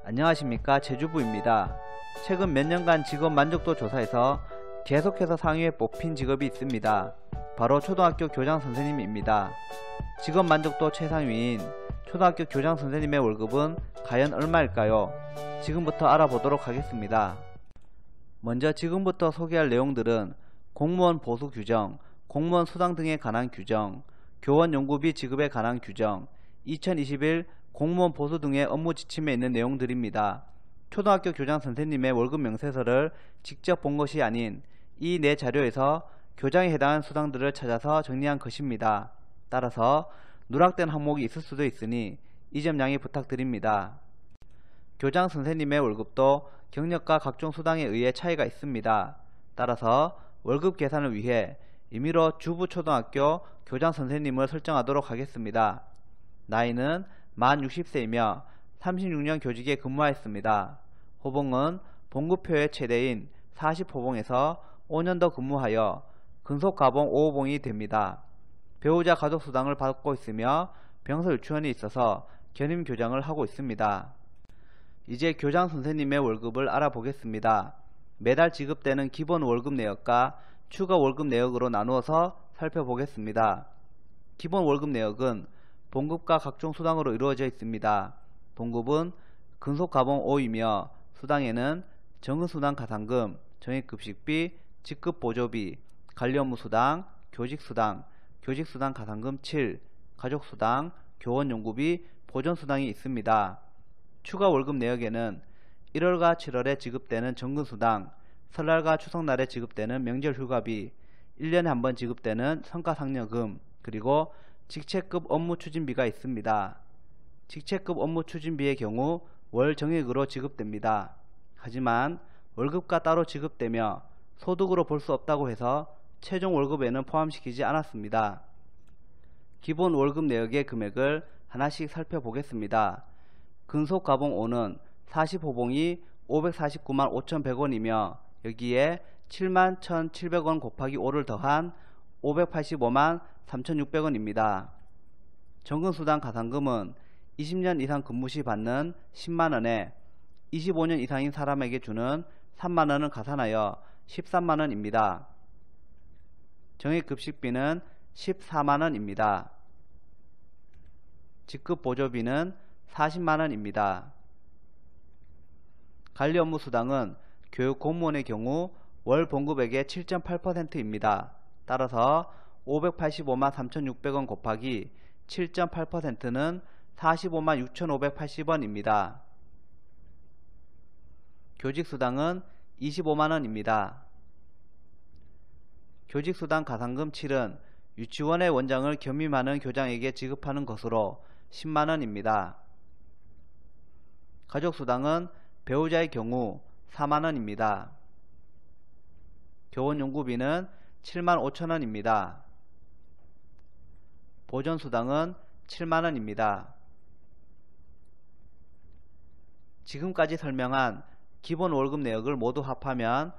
안녕하십니까, 제주부입니다. 최근 몇 년간 직업 만족도 조사에서 계속해서 상위에 뽑힌 직업이 있습니다. 바로 초등학교 교장 선생님입니다. 직업 만족도 최상위인 초등학교 교장 선생님의 월급은 과연 얼마일까요? 지금부터 알아보도록 하겠습니다. 먼저 지금부터 소개할 내용들은 공무원 보수 규정, 공무원 수당 등에 관한 규정, 교원 연구비 지급에 관한 규정, 2021 공무원 보수 등의 업무 지침에 있는 내용들입니다. 초등학교 교장 선생님의 월급 명세서를 직접 본 것이 아닌 이 네 자료에서 교장에 해당하는 수당들을 찾아서 정리한 것입니다. 따라서 누락된 항목이 있을 수도 있으니 이 점 양해 부탁드립니다. 교장 선생님의 월급도 경력과 각종 수당에 의해 차이가 있습니다. 따라서 월급 계산을 위해 임의로 주부초등학교 교장 선생님을 설정하도록 하겠습니다. 나이는 만 60세이며 36년 교직에 근무하였습니다. 호봉은 봉급표의 최대인 40호봉에서 5년 더 근무하여 근속가봉 5호봉이 됩니다. 배우자 가족수당을 받고 있으며 병서 유치원이 있어서 견임교장을 하고 있습니다. 이제 교장 선생님의 월급을 알아보겠습니다. 매달 지급되는 기본 월급 내역과 추가 월급 내역으로 나누어서 살펴보겠습니다. 기본 월급 내역은 봉급과 각종 수당으로 이루어져 있습니다. 봉급은 근속가봉 5이며 수당에는 정근수당 가산금, 정액급식비, 직급보조비, 관리업무수당, 교직수당, 교직수당 가산금 7, 가족수당, 교원연구비, 보존수당이 있습니다. 추가 월급 내역에는 1월과 7월에 지급되는 정근수당, 설날과 추석날에 지급되는 명절휴가비, 1년에 한 번 지급되는 성과상여금, 그리고 직책급 업무추진비가 있습니다. 직책급 업무추진비의 경우 월 정액으로 지급됩니다. 하지만 월급과 따로 지급되며 소득으로 볼 수 없다고 해서 최종 월급에는 포함시키지 않았습니다. 기본 월급 내역의 금액을 하나씩 살펴보겠습니다. 근속가봉 5는 40호봉이 549만 5,100원이며 여기에 7만 1,700원 곱하기 5를 더한 585만 3,600원입니다. 정근수당 가산금은 20년 이상 근무 시 받는 10만원에 25년 이상인 사람에게 주는 3만원을 가산하여 13만원입니다. 정액급식비는 14만원입니다. 직급보조비는 40만원입니다. 관리업무수당은 교육공무원의 경우 월 봉급액의 7.8%입니다. 따라서 585만 3,600원 곱하기 7.8%는 45만 6,580원입니다. 교직수당은 25만원입니다. 교직수당 가산금 7은 유치원의 원장을 겸임하는 교장에게 지급하는 것으로 10만원입니다. 가족수당은 배우자의 경우 4만원입니다. 교원연구비는 7만 5천원입니다. 보존수당은 7만원입니다. 지금까지 설명한 기본 월급 내역을 모두 합하면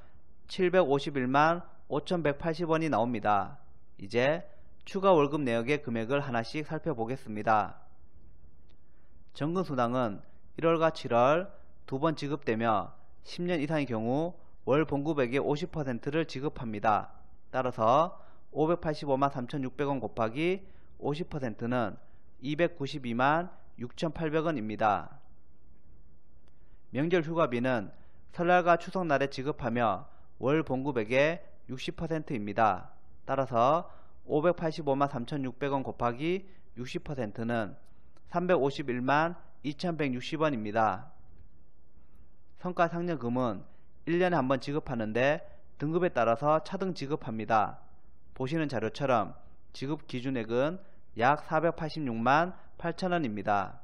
751만 5,180원이 나옵니다. 이제 추가 월급 내역의 금액을 하나씩 살펴보겠습니다. 정근수당은 1월과 7월 두 번 지급되며 10년 이상의 경우 월 봉급액의 50%를 지급합니다. 따라서 585만 3,600원 곱하기 50%는 292만 6,800원입니다. 명절휴가비는 설날과 추석날에 지급하며 월 봉급액의 60%입니다. 따라서 585만 3,600원 곱하기 60%는 351만 2,160원입니다. 성과상여금은 1년에 한 번 지급하는데 등급에 따라서 차등 지급합니다. 보시는 자료처럼 지급 기준액은 약 486만 8천원입니다.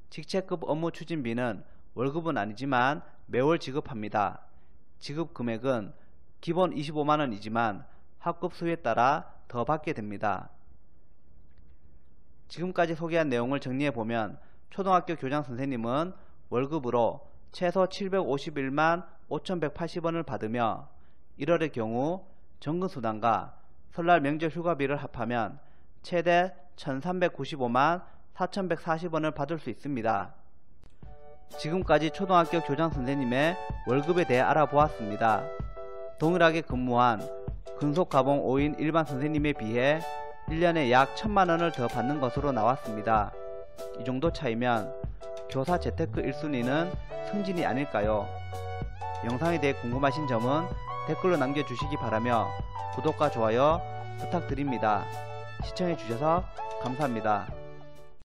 직책급 업무추진비는 월급은 아니지만 매월 지급합니다. 지급 금액은 기본 25만원이지만 학급 수에 따라 더 받게 됩니다. 지금까지 소개한 내용을 정리해보면 초등학교 교장 선생님은 월급으로 최소 751만 5,180원을 받으며 1월의 경우 정근수당과 설날 명절 휴가비를 합하면 최대 1,395만 4,140원을 받을 수 있습니다. 지금까지 초등학교 교장 선생님의 월급에 대해 알아보았습니다. 동일하게 근무한 근속가봉 5인 일반 선생님에 비해 1년에 약 1000만원을 더 받는 것으로 나왔습니다. 이 정도 차이면 교사 재테크 1순위는 승진이 아닐까요? 영상에 대해 궁금하신 점은 댓글로 남겨주시기 바라며 구독과 좋아요 부탁드립니다. 시청해주셔서 감사합니다.